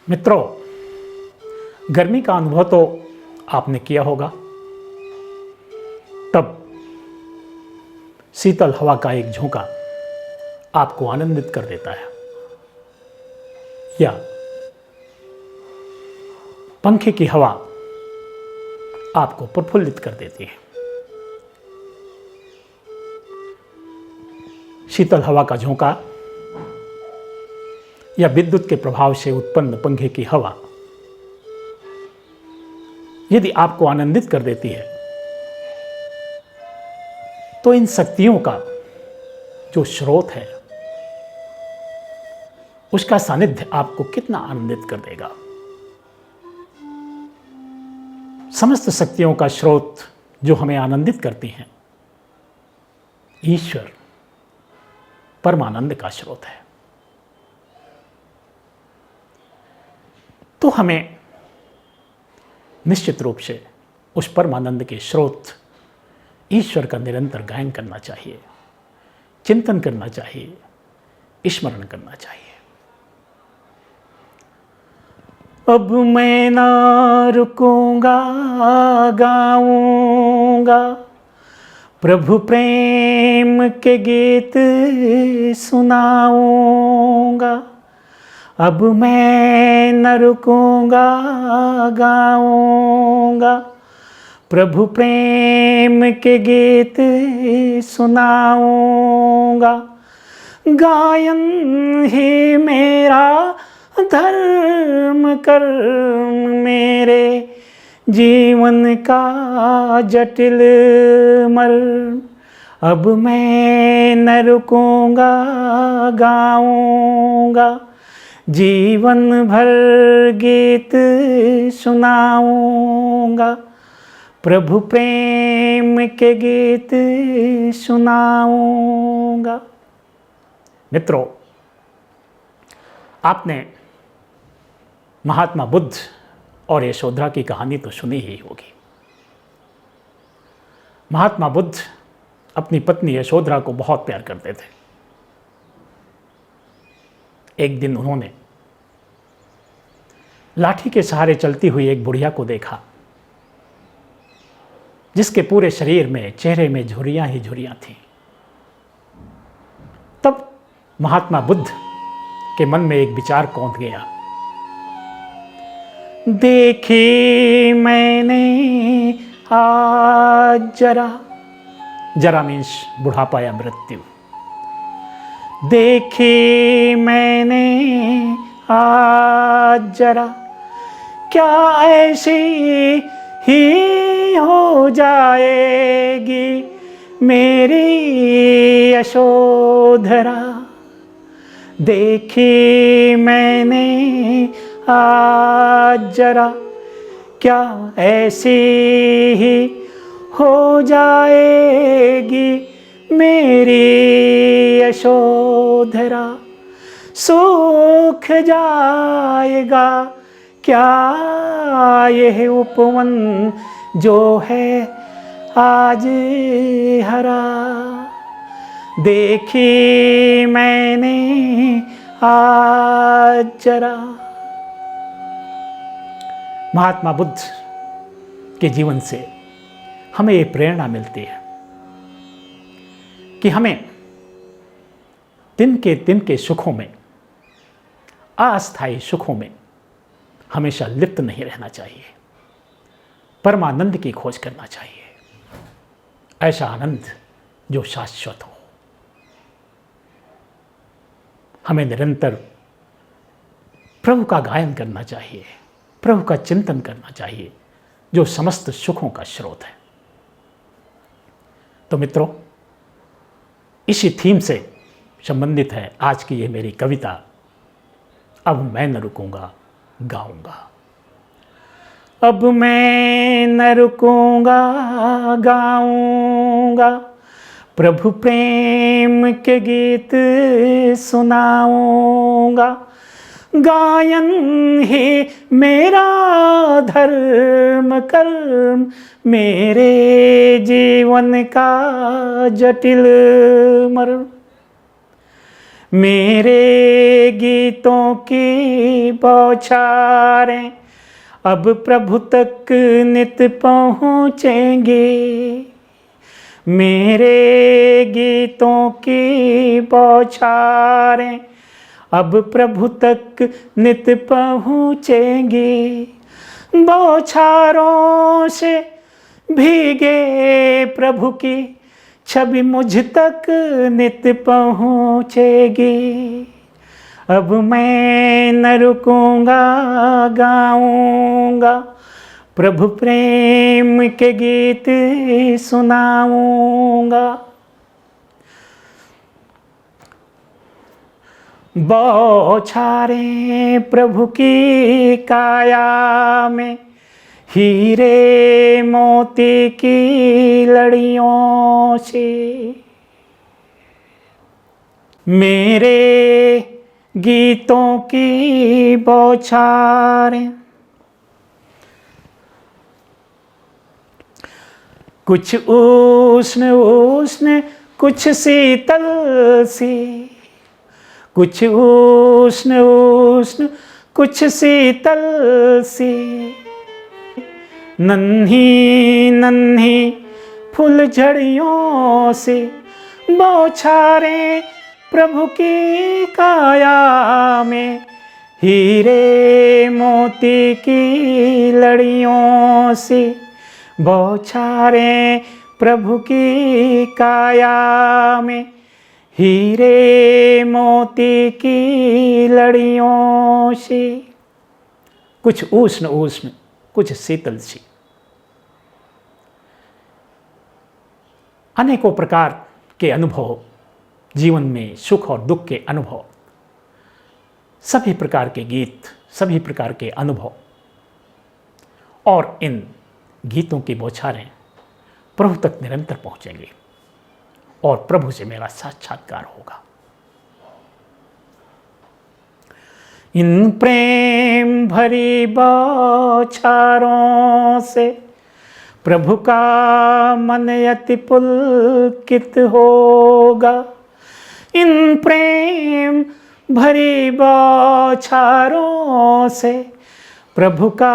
मित्रों, गर्मी का अनुभव तो आपने किया होगा। तब शीतल हवा का एक झोंका आपको आनंदित कर देता है, या पंखे की हवा आपको प्रफुल्लित कर देती है। शीतल हवा का झोंका या विद्युत के प्रभाव से उत्पन्न पंखे की हवा यदि आपको आनंदित कर देती है, तो इन शक्तियों का जो स्रोत है उसका सानिध्य आपको कितना आनंदित कर देगा। समस्त शक्तियों का स्रोत जो हमें आनंदित करती हैं, ईश्वर परमानंद का स्रोत है। तो हमें निश्चित रूप से उस परमानंद के स्रोत ईश्वर का निरंतर गायन करना चाहिए, चिंतन करना चाहिए, स्मरण करना चाहिए। अब मैं ना रुकूंगा, गाऊंगा प्रभु प्रेम के गीत सुनाऊंगा। अब मैं न रुकूंगा, गाऊंगा प्रभु प्रेम के गीत सुनाऊंगा। गायन ही मेरा धर्म कर्म, मेरे जीवन का जटिल मर्म। अब मैं न रुकूंगा, गाऊंगा जीवन भर गीत सुनाऊंगा। प्रभु प्रेम के गीत सुनाऊंगा। मित्रों, आपने महात्मा बुद्ध और यशोधरा की कहानी तो सुनी ही होगी। महात्मा बुद्ध अपनी पत्नी यशोधरा को बहुत प्यार करते थे। एक दिन उन्होंने लाठी के सहारे चलती हुई एक बुढ़िया को देखा, जिसके पूरे शरीर में, चेहरे में झुर्रियां ही झुर्रियां थीं। तब महात्मा बुद्ध के मन में एक विचार कौंध गया। देखी मैंने आज जरा मीन्स बुढ़ापा या मृत्यु। देखी मैंने आज जरा, क्या ऐसी ही हो जाएगी मेरी यशोधरा। देखी मैंने आज जरा, क्या ऐसी ही हो जाएगी मेरी यशोधरा। सूख जाएगा क्या यह उपवन जो है आज हरा। देखी मैंने आज जरा। महात्मा बुद्ध के जीवन से हमें ये प्रेरणा मिलती है कि हमें दिन के सुखों में, अस्थायी सुखों में हमेशा लिप्त नहीं रहना चाहिए। परमानंद की खोज करना चाहिए, ऐसा आनंद जो शाश्वत हो। हमें निरंतर प्रभु का गायन करना चाहिए, प्रभु का चिंतन करना चाहिए, जो समस्त सुखों का स्रोत है। तो मित्रों, इसी थीम से संबंधित है आज की ये मेरी कविता, अब मैं न रुकूंगा, गाऊंगा। अब मैं न रुकूंगा, गाऊंगा प्रभु प्रेम के गीत सुनाऊंगा। गायन ही मेरा धर्म कर्म, मेरे जीवन का जटिल मर्म। मेरे गीतों की बौछारें अब प्रभु तक नित पहुँचेंगे। मेरे गीतों की बौछारें अब प्रभु तक नित पहुँचेंगे। बौछारों से भीगे प्रभु की छवि मुझ तक नित पहुँचेगी। अब मैं न रुकूंगा, गाऊंगा प्रभु प्रेम के गीत सुनाऊंगा। बौछारें प्रभु की काया में हीरे मोती की लड़ियों से। मेरे गीतों की बौछारें कुछ उष्ण उष्ण कुछ शीतल सी, कुछ उष्ण उष्ण कुछ शीतल सी। नन्ही नन्ही फुलझड़ियों से बौछारें प्रभु की काया में हीरे मोती की लड़ियों से। बौछारें प्रभु की काया में हीरे मोती की लड़ियों से। कुछ उष्ण उष्ण कुछ शीतल सी। अनेकों प्रकार के अनुभव जीवन में, सुख और दुख के अनुभव, सभी प्रकार के गीत, सभी प्रकार के अनुभव और इन गीतों की बौछारें प्रभु तक निरंतर पहुंचेंगे और प्रभु से मेरा साक्षात्कार होगा। इन प्रेम भरी बौछारों से प्रभु का मन अति पुलकित होगा। इन प्रेम भरी बौछारों से प्रभु का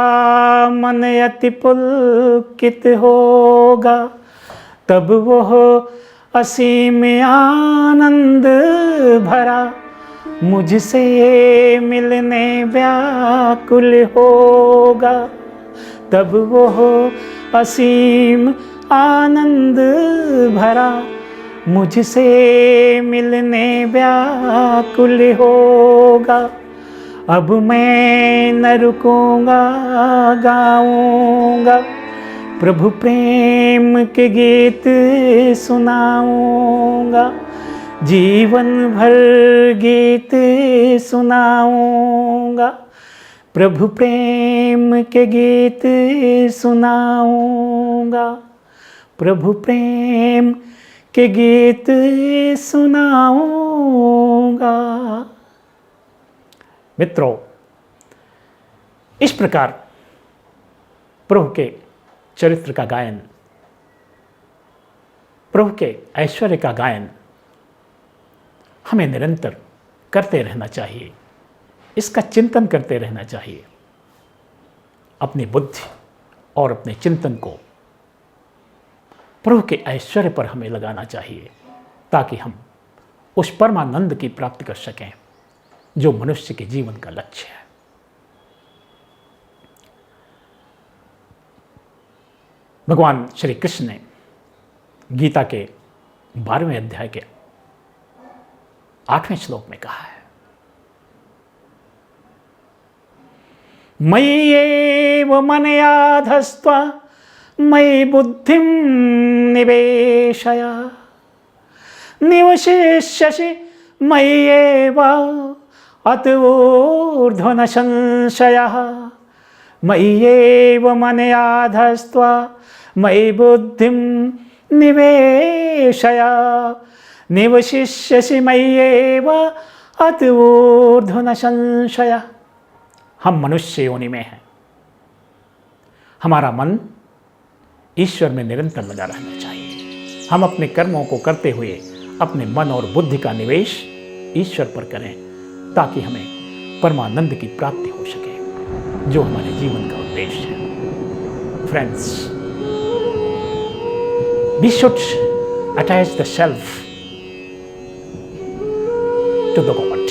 मन अति पुलकित होगा। तब वह असीम आनंद भरा मुझसे मिलने व्याकुल होगा। तब वह असीम आनंद भरा मुझसे मिलने व्याकुल होगा। अब मैं न रुकूंगा, गाऊंगा प्रभु प्रेम के गीत सुनाऊंगा। जीवन भर गीत सुनाऊंगा प्रभु प्रेम के गीत सुनाऊंगा। प्रभु प्रेम के गीत सुनाऊंगा। मित्रों, इस प्रकार प्रभु के चरित्र का गायन, प्रभु के ऐश्वर्य का गायन हमें निरंतर करते रहना चाहिए। इसका चिंतन करते रहना चाहिए। अपनी बुद्धि और अपने चिंतन को प्रभु के ऐश्वर्य पर हमें लगाना चाहिए, ताकि हम उस परमानंद की प्राप्ति कर सकें जो मनुष्य के जीवन का लक्ष्य है। भगवान श्री कृष्ण ने गीता के 12वें अध्याय के 8वें श्लोक में कहा है, मय्येव मनयाधस्त्वा मयि बुद्धिं निवेशय निवशिष्यसि मय्येव अत ऊर्ध्वं संशयः। मय्येव मनयाधस्त्वा मयि बुद्धिं निवेशय निवशिष्यसि मय्येव अत ऊर्ध्वं संशयः। हम मनुष्य योनि में हैं। हमारा मन ईश्वर में निरंतर लगा रहना चाहिए। हम अपने कर्मों को करते हुए अपने मन और बुद्धि का निवेश ईश्वर पर करें, ताकि हमें परमानंद की प्राप्ति हो सके, जो हमारे जीवन का उद्देश्य है। Friends, we should attach the self to the God.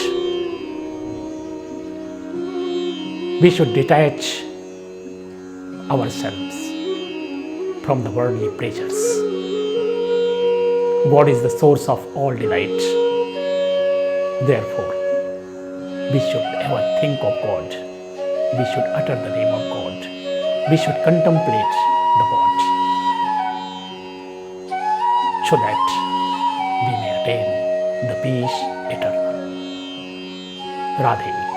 We should detach ourselves from the worldly pleasures. God is the source of all delight. Therefore, we should ever think of God. We should utter the name of God. We should contemplate the God, so that we may attain the peace eternal. Radhe.